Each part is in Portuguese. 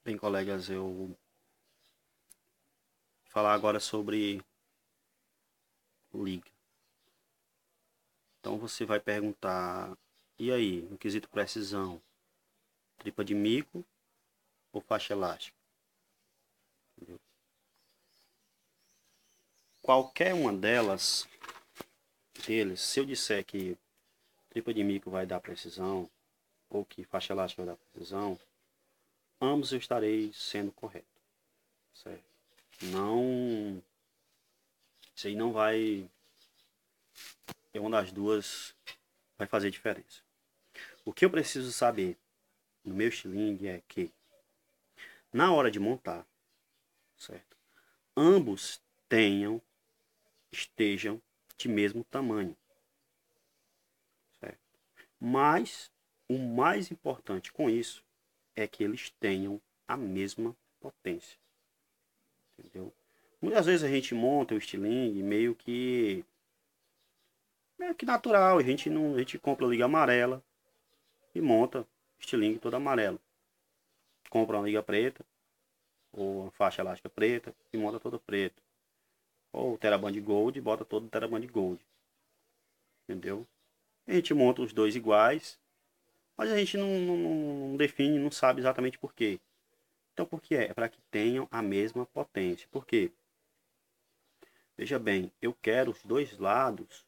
Bem, colegas, eu vou falar agora sobre liga. Então você vai perguntar, e aí, no quesito precisão, tripa de mico ou faixa elástica? Entendeu? Qualquer uma deles, se eu disser que tripa de mico vai dar precisão, ou que faixa elástica vai dar precisão, ambos eu estarei sendo correto, certo? Não, isso aí não vai, uma das duas vai fazer diferença. O que eu preciso saber no meu estilingue é que, na hora de montar, certo? Ambos estejam de mesmo tamanho, certo? Mas o mais importante com isso é que eles tenham a mesma potência, entendeu? Muitas vezes a gente monta o estilingue meio que natural, a gente compra a liga amarela e monta o estilingue todo amarelo. Compra uma liga preta ou uma faixa elástica preta e monta todo preto. Ou Teraband Gold e bota todo Teraband Gold, entendeu? A gente monta os dois iguais, mas a gente não define, não sabe exatamente por quê. Então, por que é? É para que tenham a mesma potência. Por quê? Veja bem, eu quero os dois lados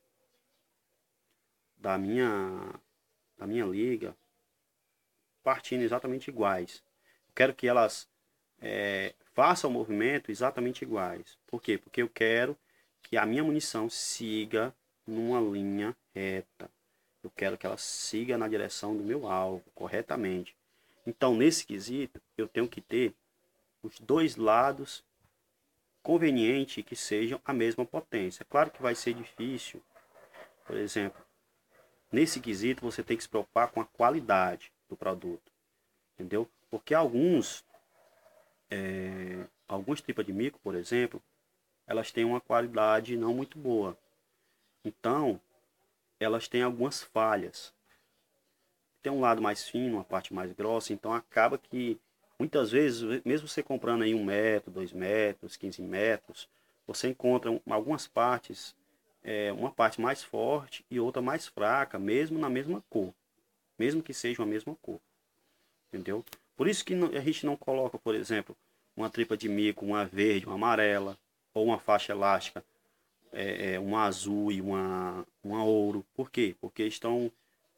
da minha, da minha liga partindo exatamente iguais. Eu quero que elas façam o movimento exatamente iguais. Por quê? Porque eu quero que a minha munição siga numa linha reta. Eu quero que ela siga na direção do meu alvo corretamente. Então, nesse quesito, eu tenho que ter os dois lados conveniente que sejam a mesma potência. Claro que vai ser difícil, por exemplo, nesse quesito você tem que se preocupar com a qualidade do produto, entendeu? Porque alguns tipos de micro, por exemplo, elas têm uma qualidade não muito boa. Então, elas têm algumas falhas. Tem um lado mais fino, uma parte mais grossa, então acaba que muitas vezes, mesmo você comprando aí 1 metro, 2 metros, 15 metros, você encontra algumas partes, uma parte mais forte e outra mais fraca, mesmo na mesma cor, mesmo que seja a mesma cor, entendeu? Por isso que a gente não coloca, por exemplo, uma tripa de mico, uma verde, uma amarela, ou uma faixa elástica, uma azul e uma ouro. Por quê? Porque estão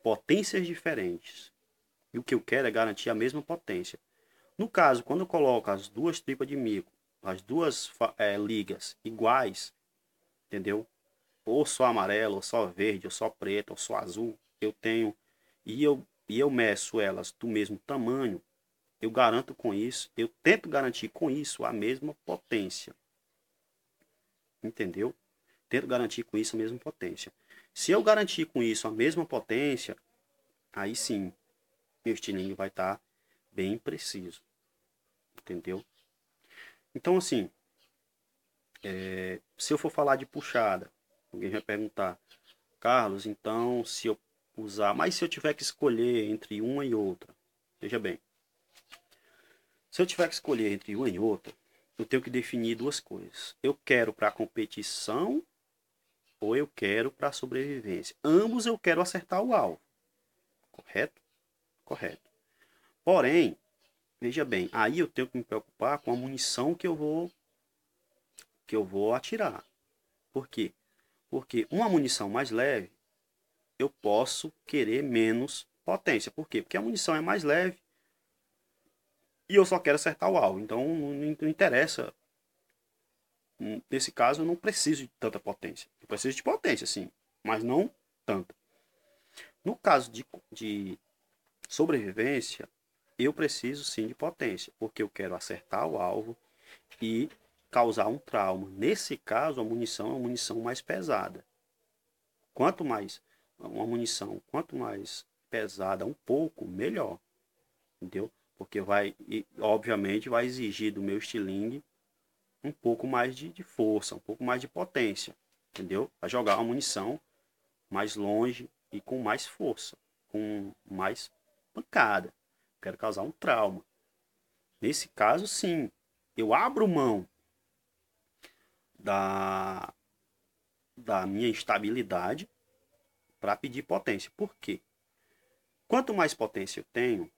potências diferentes. E o que eu quero é garantir a mesma potência. No caso, quando eu coloco as duas tripas de mico, as duas ligas iguais, entendeu? Ou só amarelo, ou só verde, ou só preto, ou só azul, eu tenho e eu meço elas do mesmo tamanho, eu garanto com isso, eu tento garantir com isso a mesma potência, entendeu? Tento garantir com isso a mesma potência. Se eu garantir com isso a mesma potência, aí sim, meu estilingue vai estar bem preciso, entendeu? Então, assim, se eu for falar de puxada, alguém vai perguntar, Carlos, então se eu usar, mas se eu tiver que escolher entre uma e outra, veja bem, se eu tiver que escolher entre uma e outra, eu tenho que definir duas coisas. Eu quero para competição ou eu quero para sobrevivência. Ambos eu quero acertar o alvo, correto? Correto. Porém, veja bem, aí eu tenho que me preocupar com a munição que eu vou atirar. Por quê? Porque uma munição mais leve, eu posso querer menos potência. Por quê? Porque a munição é mais leve e eu só quero acertar o alvo. Então não interessa. Nesse caso, eu não preciso de tanta potência. Eu preciso de potência, sim, mas não tanta. No caso de sobrevivência, eu preciso sim de potência, porque eu quero acertar o alvo e causar um trauma. Nesse caso, a munição é uma munição mais pesada. Quanto mais quanto mais pesada um pouco, melhor, entendeu? Porque obviamente vai exigir do meu estilingue um pouco mais de força, um pouco mais de potência, entendeu? Vai jogar uma munição mais longe e com mais força, com mais pancada. Quero causar um trauma, Nesse caso, sim, eu abro mão da, da minha estabilidade para pedir potência. Por quê? Quanto mais potência eu tenho,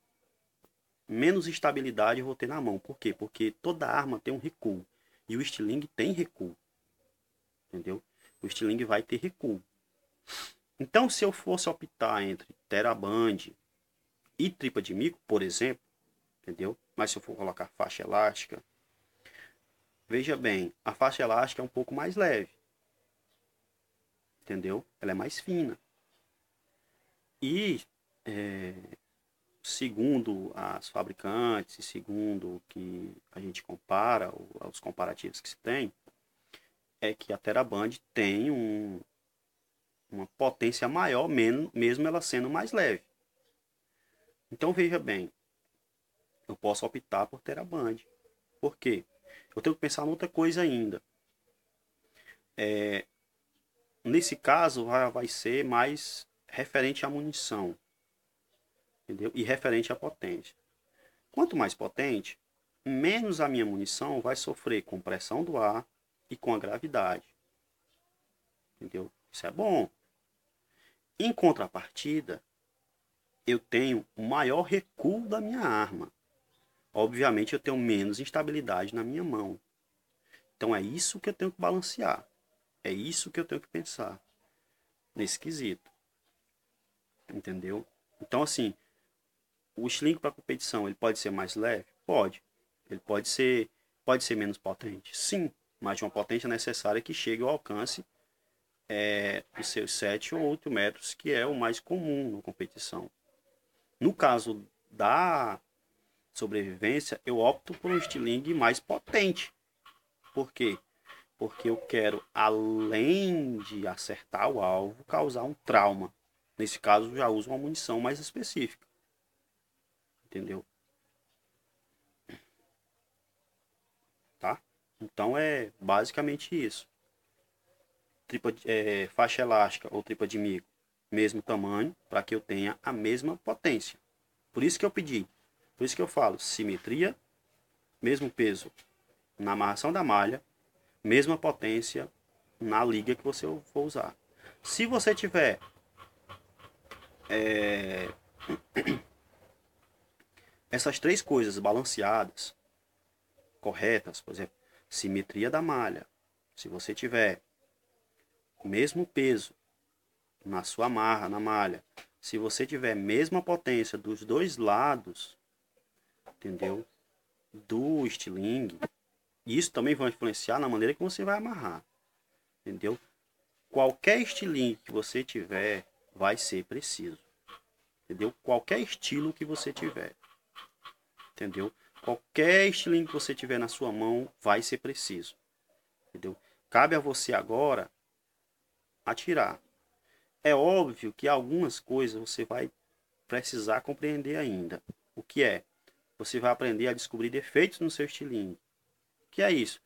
menos estabilidade eu vou ter na mão. Por quê? Porque toda arma tem um recuo. E o estilingue tem recuo. Entendeu? O estilingue vai ter recuo. Então, se eu fosse optar entre Teraband e tripa de mico, por exemplo, entendeu? Mas se eu for colocar faixa elástica, veja bem, a faixa elástica é um pouco mais leve, entendeu? Ela é mais fina. E, segundo as fabricantes, segundo o que a gente compara, os comparativos que se tem, é que a Teraband tem uma potência maior, mesmo ela sendo mais leve. Então, veja bem, eu posso optar por Teraband. Por quê? Eu tenho que pensar em outra coisa ainda. Nesse caso, vai ser mais referente à munição, entendeu? E referente à potência. Quanto mais potente, menos a minha munição vai sofrer com pressão do ar e com a gravidade, entendeu? Isso é bom. Em contrapartida, eu tenho um maior recuo da minha arma. Obviamente, eu tenho menos instabilidade na minha mão. Então, é isso que eu tenho que balancear. É isso que eu tenho que pensar nesse quesito, entendeu? Então, assim, o sling para competição, ele pode ser mais leve? Pode. Ele pode ser menos potente? Sim, mas de uma potência necessária que chegue ao alcance dos seus 7 ou 8 metros, que é o mais comum na competição. No caso da sobrevivência, eu opto por um estilingue mais potente. Por quê? Porque eu quero, além de acertar o alvo, causar um trauma. Nesse caso, eu já uso uma munição mais específica. Entendeu? Tá? Então é basicamente isso. Faixa elástica ou tripa de mico, mesmo tamanho, para que eu tenha a mesma potência. Por isso que eu pedi, por isso que eu falo, simetria, mesmo peso na amarração da malha, mesma potência na liga que você for usar. Se você tiver essas três coisas balanceadas, corretas, por exemplo, simetria da malha, se você tiver o mesmo peso na sua amarra, na malha, se você tiver a mesma potência dos dois lados, entendeu? Do estilingue, isso também vai influenciar na maneira que você vai amarrar, entendeu? Qualquer estilingue que você tiver vai ser preciso, entendeu? Qualquer estilo que você tiver, entendeu? Qualquer estilingue que você tiver na sua mão vai ser preciso, entendeu? Cabe a você agora atirar. É óbvio que algumas coisas você vai precisar compreender ainda. O que é? Você vai aprender a descobrir defeitos no seu estilingue. O que é isso?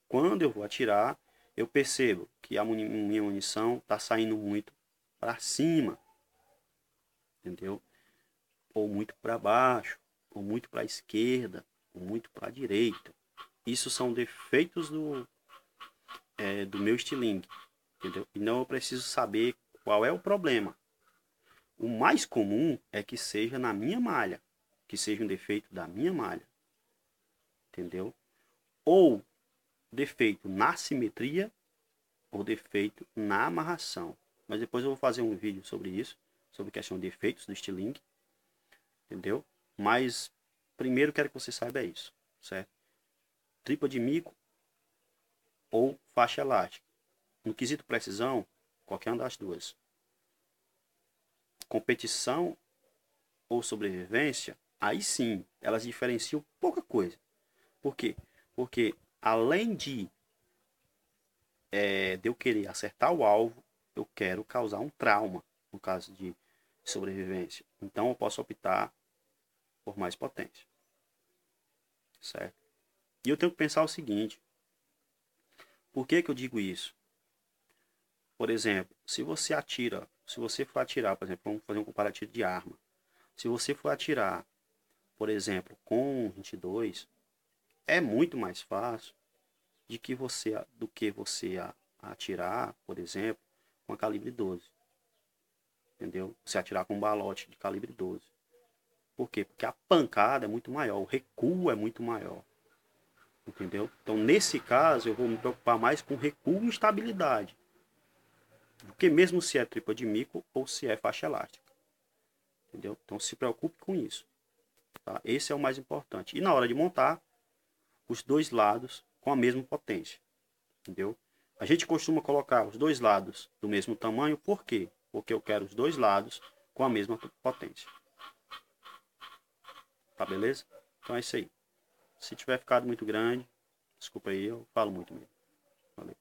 Quando eu vou atirar, eu percebo que a minha munição está saindo muito para cima, entendeu? Ou muito para baixo, ou muito para a esquerda, ou muito para a direita. Isso são defeitos do meu estilingue, entendeu? E não eu preciso saber qual é o problema. O mais comum é que seja na minha malha, que seja um defeito da minha malha, entendeu? Ou defeito na simetria, ou defeito na amarração. Mas depois eu vou fazer um vídeo sobre isso, sobre questão de defeitos do estilingue, entendeu? Mas primeiro quero que você saiba isso, certo? Tripa de mico ou faixa elástica. No quesito precisão, qualquer uma das duas. Competição ou sobrevivência, aí sim, elas diferenciam pouca coisa. Por quê? Porque além de eu querer acertar o alvo, eu quero causar um trauma, no caso de sobrevivência. Então eu posso optar por mais potência, certo? E eu tenho que pensar o seguinte, por que eu digo isso? Por exemplo, se você for atirar, por exemplo, vamos fazer um comparativo de arma. Se você for atirar por exemplo, com 22, é muito mais fácil do que você atirar, por exemplo, com a calibre 12. Entendeu? Você atirar com um balote de calibre 12. Por quê? Porque a pancada é muito maior, o recuo é muito maior. Entendeu? Então, nesse caso, eu vou me preocupar mais com recuo e estabilidade. Do que mesmo se é tripa de mico ou se é faixa elástica. Entendeu? Então, se preocupe com isso. Tá? Esse é o mais importante. E na hora de montar, os dois lados com a mesma potência. Entendeu? A gente costuma colocar os dois lados do mesmo tamanho, por quê? Porque eu quero os dois lados com a mesma potência. Tá beleza? Então é isso aí. Se tiver ficado muito grande, desculpa aí, eu falo muito mesmo. Valeu.